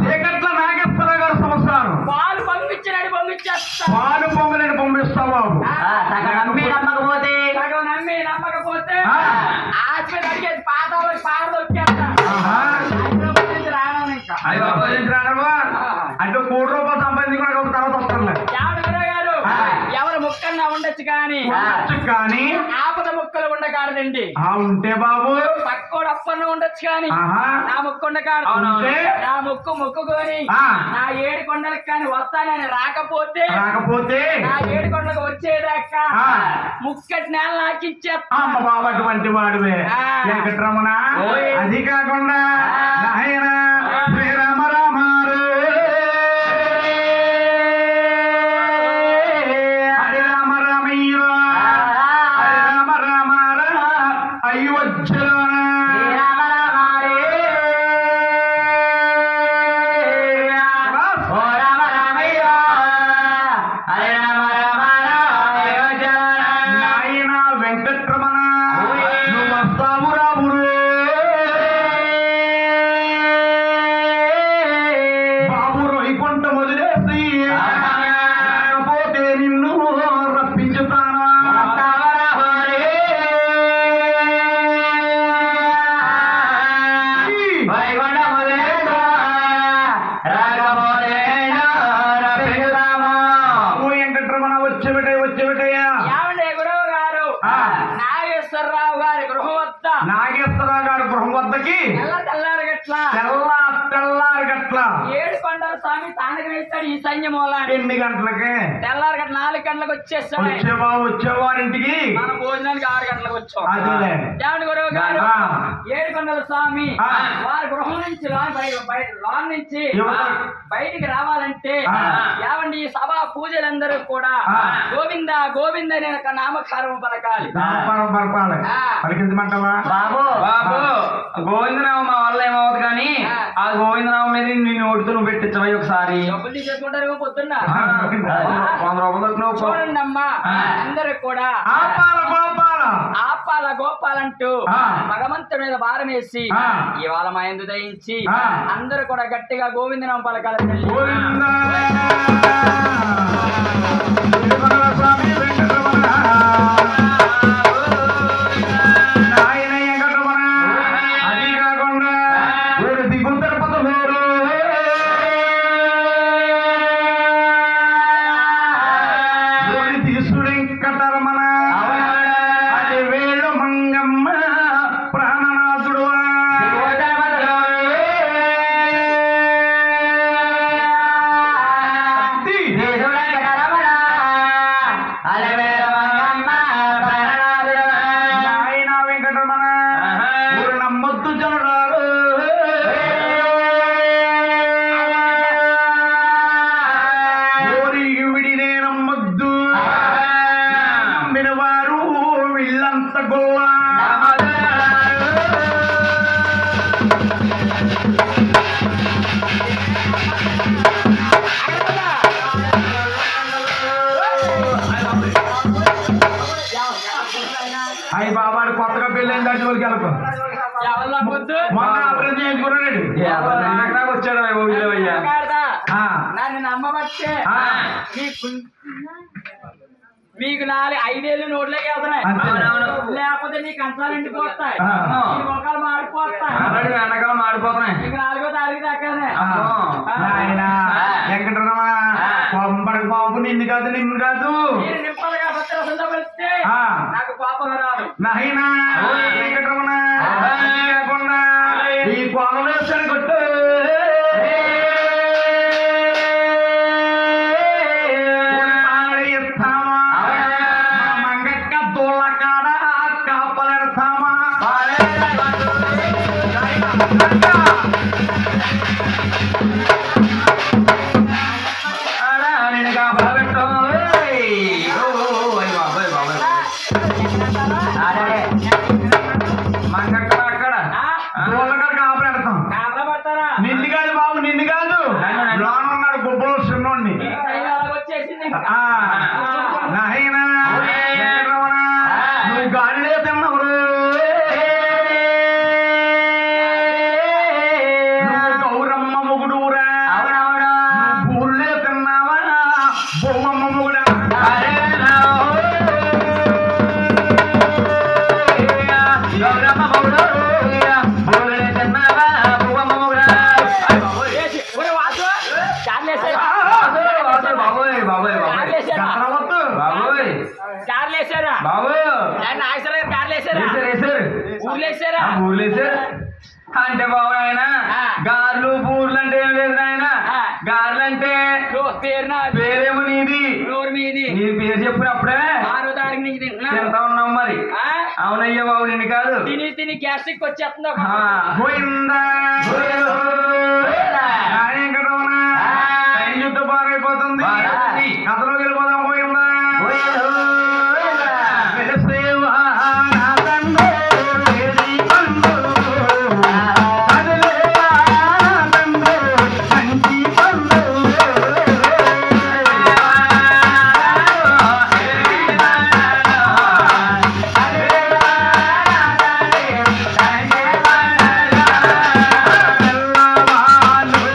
చీకట్ల నాగేశ్వరరావు గారు సంవత్సరాలు పాలు పంపించినట్టు పంపించేస్తా. పాలు పొంగలని పంపిస్తావు బాబు. నమ్మి నమ్మకపోతే సగం నమ్మి నమ్మకపోతే ఆస్పత్రి అడిగేది పాతాలకు పాలు వచ్చేస్తా. రాను ఇంకా అంటే 3 రూపాయలు సంపాదించుకున్నా తర్వాత వస్తాను గారు ఎవరు ముక్కన్నా ఉండొచ్చు కానీ కానీ ఆపద ముక్కలు ఉండకాడదండి. ఉంటే బాబు పక్కోడు అప్పన్న ఉండొచ్చు కానీ నా ముక్కు ఉండకాడు. నా ముక్కు ముక్కుకొని నా 7 కొండలకు కానీ వస్తానని రాకపోతే నా 7 కొండలకు వచ్చేదాకా ముక్కటి నేల నాకిచ్చేస్తా. అమ్మ బాబు అటువంటి వాడివే వెంకటరమణ. అది కాకుండా నాయన శ్రీరామ రామారు హరి రామ రామయ్య హరి రామ రామార అయోధ్యలోన నాయన వెంకటరమణ నువ్వు వస్తావు రావురు. బాబు రోహికొంట వదిలేసి పోతే నిన్ను రప్పించుతాను. వెంకటరమణ వచ్చేవిటయ్యా. ఏమండి గురువు గారు నాగేశ్వరరావు గారి గృహం వద్ద నాగేశ్వరరావు గారి గృహం వద్దకి తెల్లారు గట్ల తెల్లారి గట్ల 7 కొండల స్వామి తాండకం వేస్తాడు ఈ సైన్యమూలాన్ని. ఎన్ని గంటలకి తెల్లారు గట్ల 4 గంటలకు వచ్చేస్తాడు. వచ్చేవారింటికి మనం భోజనానికి 6 గంటలకు వచ్చాం. అదేలే. ఏమండి గురువు గారు 7 కొండల స్వామి వారి గృహం నుంచి లాన్ నుంచి బయటికి రావాలంటే ఏమండి ఈ సభా పూజలందరూ కూడా గోవింద గోవింద అనే నామకారం పలకాలి. పలికించమంటావా బాబు బాబు గోవిందనామం మా వల్ల ఏమవుతుంది కానీ ఆ గోవిందనామం మీద నిన్ను ఓడుతూ నువ్వు పెట్టించవా ఒకసారి. డబ్బులు తీసుకుంటారు పొద్దున్న 100 రూపాయలు చూడండి అమ్మా అందరూ కూడా ఆపాల గోపాలంటూ భగవంతుడి మీద భారం వేసి ఇవాళ మా యందు దయించి అందరూ కూడా గట్టిగా గోవిందనామం పలకాలి. అయ్యి బాబా కొత్తగా పెళ్ళైంది దాటి వాళ్ళకి వెళ్ళకు. మొన్న అభివృద్ధి చేసుకున్నాడు వచ్చాడు నన్ను నమ్మబట్టే మీకు 4-5 నోట్లోకి వెళ్తున్నాయి. లేకపోతే నీ కంచాలు ఎండిపోతాయి, నీ మొక్కలు మాడిపోతాయి, వెనకాల మాడిపోతున్నాయి. నీకు 4వ తారీఖు దాకానే. వెంకటరమణ పంపడికి పాపు నిన్ను కాదు నిన్ను కాదు మీరు నింపలుగా భద్రసంతో పెడితే నాకు పాపం రాదు. నాయనా వెంకటరమణ కాకుండా ఈ పొలం వేసాను కొట్టు మంగక్క దూళ్ళ కాడ కాపలెడతామా నేను కాపలెట్టా మంగక్క అక్కడ దూళ్ళ కాడ కాపలెడతాం. కాపలా పడతారా? బాబు నాగేశ్వర గారు కార్లు వేసారా వేసారు ఊర్లు వేసారా ఊర్లు వేసారు అంటే బాబు ఆయన గార్లు బూర్లు అంటే ఏం లేదు ఆయన గార్లు అంటే పేరేమో నీది మీది నీ పేరు చెప్పినప్పుడే 6వ తారీఖు నుంచి తింటా ఉన్నాం మరి అవునయ్యా బాబు నిన్ను కాదు తిని తిని గ్యాస్ట్రిక్ వచ్చేస్తుందో పోయిందా యుద్ధ బాగా అయిపోతుంది కథలోకి వెళ్ళిపోదాం పోయిందా వాళ్ళు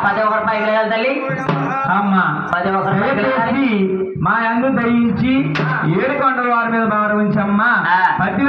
11 పైకి లేవాలి తల్లి అమ్మా 11 పైకి లేవాలి మా యందు దయించి 7 కొండల వారి మీద భారం ఉంచమ్మా ప్రతి